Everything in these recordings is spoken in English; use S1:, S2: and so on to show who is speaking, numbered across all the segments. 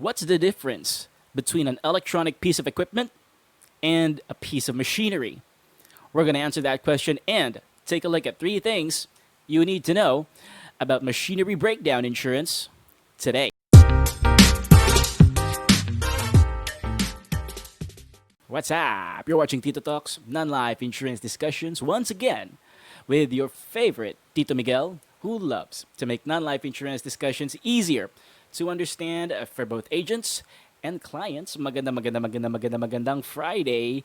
S1: What's the difference between an electronic piece of equipment and a piece of machinery? We're going to answer that question and take a look at 3 things you need to know about machinery breakdown insurance today. What's up? You're watching Tito Talks, non-life insurance discussions once again with your favorite Tito Miguel, who loves to make non-life insurance discussions easier to understand for both agents and clients. Magandang Friday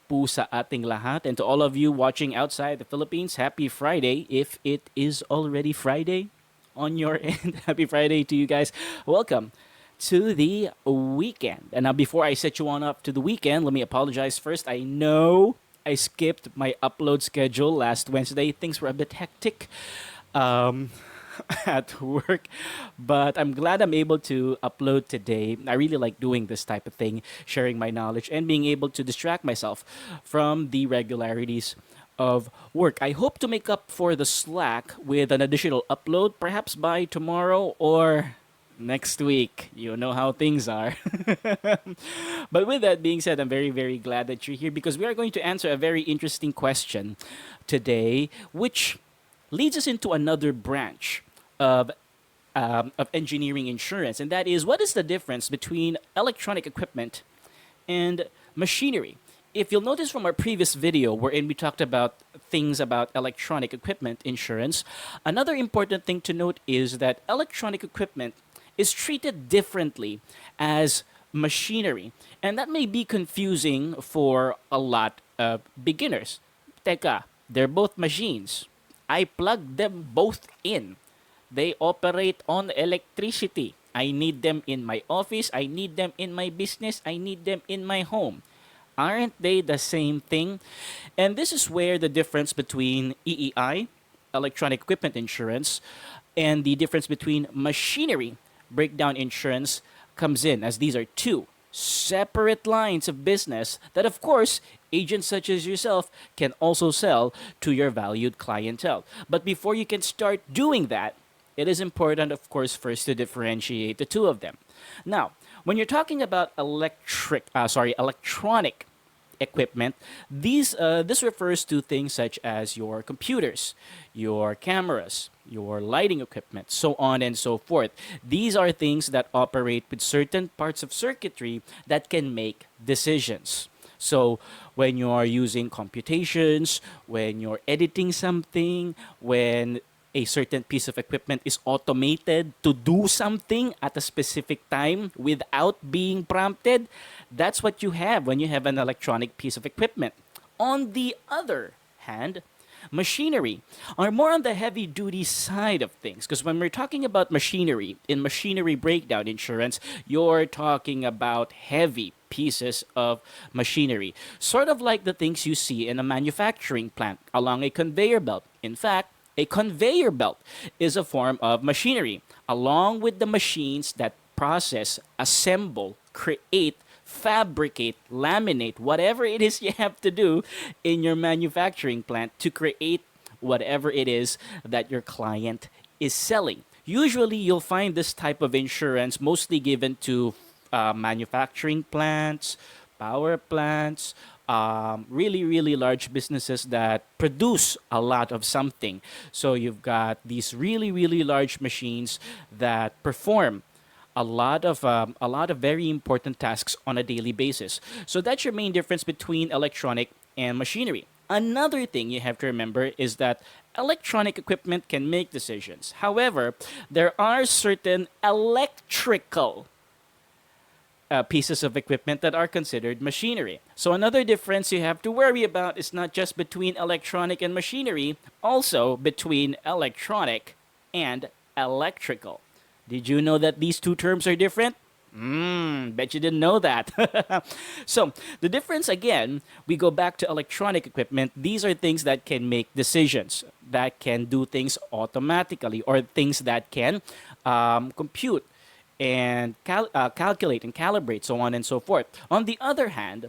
S1: po sa ating lahat. And to all of you watching outside the Philippines, happy Friday if it is already Friday on your end. Happy Friday to you guys. Welcome to the weekend. And now before I set you on up to the weekend, let me apologize first. I know I skipped my upload schedule last Wednesday. Things were a bit hectic at work, but I'm glad I'm able to upload today. I really like doing this type of thing, sharing my knowledge and being able to distract myself from the regularities of work. I hope to make up for the slack with an additional upload, perhaps by tomorrow or next week. You know how things are. But with that being said, I'm very, very glad that you're here because we are going to answer a very interesting question today, which leads us into another branch of engineering insurance, and that is, what is the difference between electronic equipment and machinery? If you'll notice from our previous video wherein we talked about things about electronic equipment insurance, another important thing to note is that electronic equipment is treated differently as machinery. And that may be confusing for a lot of beginners. Teka, they're both machines. I plug them both in. They operate on electricity. I need them in my office. I need them in my business. I need them in my home. Aren't they the same thing? And this is where the difference between EEI, electronic equipment insurance, and the difference between machinery breakdown insurance comes in, as these are 2 separate lines of business that, of course, agents such as yourself can also sell to your valued clientele. But before you can start doing that, it is important, of course, first to differentiate the 2 of them. Now, when you're talking about electronic equipment, this refers to things such as your computers, your cameras, your lighting equipment, so on and so forth. These are things that operate with certain parts of circuitry that can make decisions. So when you are using computations, when you're editing something, when a certain piece of equipment is automated to do something at a specific time without being prompted, that's what you have when you have an electronic piece of equipment. On the other hand, machinery are more on the heavy-duty side of things, because when we're talking about machinery, in machinery breakdown insurance, you're talking about heavy pieces of machinery, sort of like the things you see in a manufacturing plant along a conveyor belt. In fact, a conveyor belt is a form of machinery, along with the machines that process, assemble, create, fabricate, laminate, whatever it is you have to do in your manufacturing plant to create whatever it is that your client is selling. Usually, you'll find this type of insurance mostly given to manufacturing plants, power plants, really large businesses that produce a lot of something. So you've got these really large machines that perform a lot of very important tasks on a daily basis. So that's your main difference between electronic and machinery. Another thing you have to remember is that electronic equipment can make decisions. However, there are certain electrical pieces of equipment that are considered machinery. So another difference you have to worry about is not just between electronic and machinery, also between electronic and electrical. Did you know that these 2 terms are different? Bet you didn't know that. So the difference, again, we go back to electronic equipment. These are things that can make decisions, that can do things automatically, or things that can compute and calculate and calibrate, so on and so forth. On the other hand,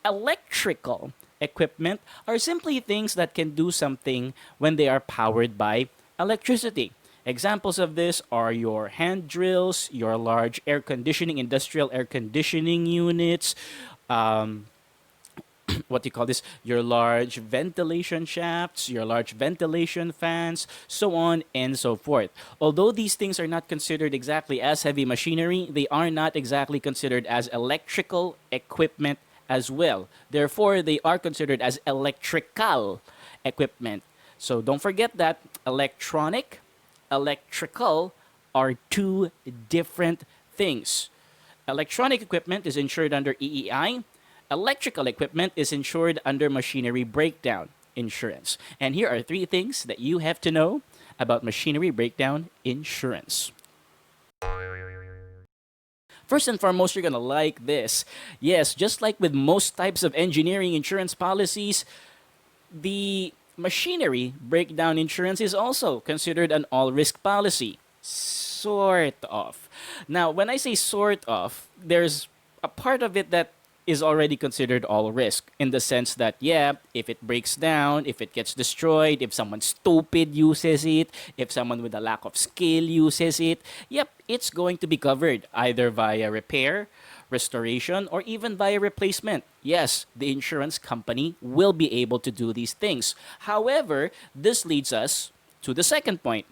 S1: electrical equipment are simply things that can do something when they are powered by electricity. Examples of this are your hand drills, your large air conditioning, industrial air conditioning units, um, what do you call this? Your large ventilation shafts, your large ventilation fans, so on and so forth. Although these things are not considered exactly as heavy machinery, they are not exactly considered as electrical equipment as well. Therefore, they are considered as electrical equipment. So don't forget that electronic, electrical are two different things. Electronic equipment is insured under EEI. Electrical equipment is insured under machinery breakdown insurance. And here are three things that you have to know about machinery breakdown insurance. First and foremost, you're going to like this. Yes, just like with most types of engineering insurance policies, the machinery breakdown insurance is also considered an all-risk policy. Sort of. Now, when I say sort of, there's a part of it that is already considered all risk in the sense that, yeah, if it breaks down, if it gets destroyed, if someone stupid uses it, if someone with a lack of skill uses it, yep, it's going to be covered either via repair, restoration, or even via replacement. Yes, the insurance company will be able to do these things. However, this leads us to the second point.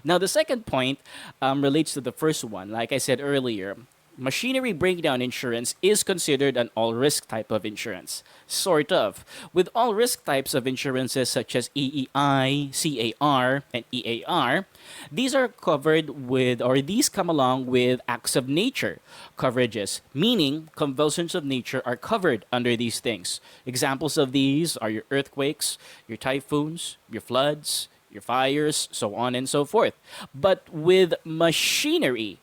S1: Now, the second point relates to the first one. Like I said earlier, machinery breakdown insurance is considered an all-risk type of insurance. Sort of. With all-risk types of insurances such as EEI, CAR, and EAR, these are covered with, or these come along with acts of nature coverages, meaning convulsions of nature are covered under these things. Examples of these are your earthquakes, your typhoons, your floods, your fires, so on and so forth. But with machinery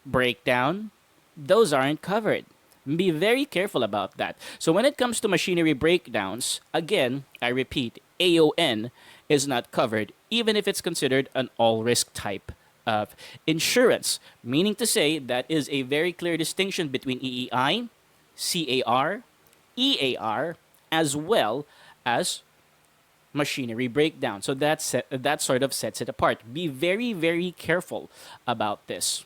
S1: breakdown, those aren't covered. Be very careful about that. So when it comes to machinery breakdowns, again, I repeat, AON is not covered, even if it's considered an all-risk type of insurance. Meaning to say, that is a very clear distinction between EEI, CAR, EAR, as well as machinery breakdown. So that sort of sets it apart. Be very, very careful about this.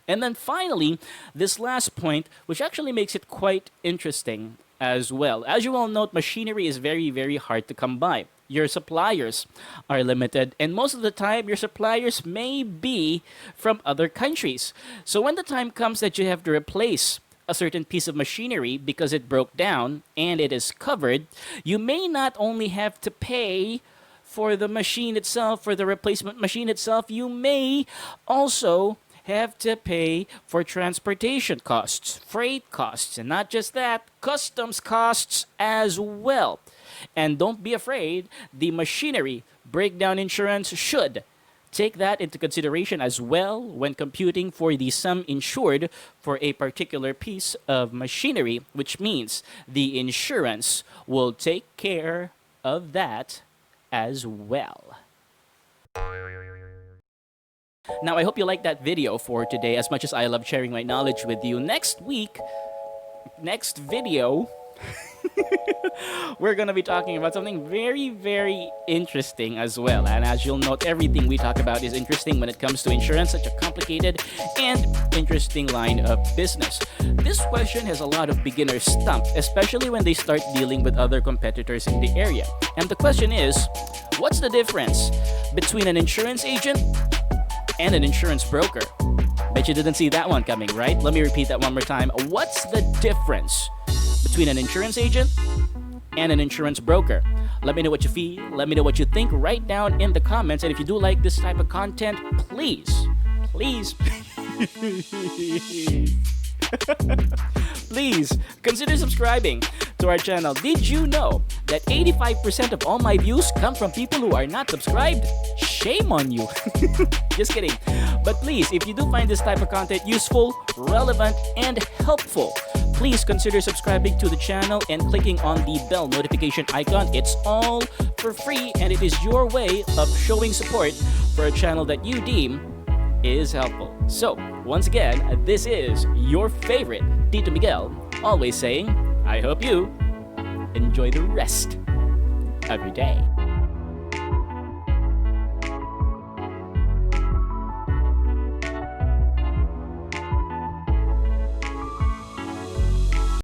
S1: And then finally, this last point, which actually makes it quite interesting as well. As you all note, machinery is very, very hard to come by. Your suppliers are limited, and most of the time, your suppliers may be from other countries. So when the time comes that you have to replace a certain piece of machinery because it broke down and it is covered, you may not only have to pay for the machine itself, for the replacement machine itself, you may also have to pay for transportation costs, freight costs, and not just that, customs costs as well. And don't be afraid, the machinery breakdown insurance should take that into consideration as well when computing for the sum insured for a particular piece of machinery, which means the insurance will take care of that as well. Now, I hope you liked that video for today as much as I love sharing my knowledge with you. Next video, we're going to be talking about something very, very interesting as well. And as you'll note, everything we talk about is interesting when it comes to insurance, such a complicated and interesting line of business. This question has a lot of beginners stumped, especially when they start dealing with other competitors in the area. And the question is, what's the difference between an insurance agent and an insurance broker? Bet you didn't see that one coming, right? Let me repeat that one more time. What's the difference between an insurance agent and an insurance broker? Let me know what you feel. Let me know what you think right down in the comments. And if you do like this type of content, please please consider subscribing to our channel. Did you know that 85% of all my views come from people who are not subscribed? Shame on you. Just kidding. But please, if you do find this type of content useful, relevant, and helpful, please consider subscribing to the channel and clicking on the bell notification icon. It's all for free, and it is your way of showing support for a channel that you deem is helpful. So, once again, this is your favorite Tito Miguel, always saying, I hope you enjoy the rest of your day.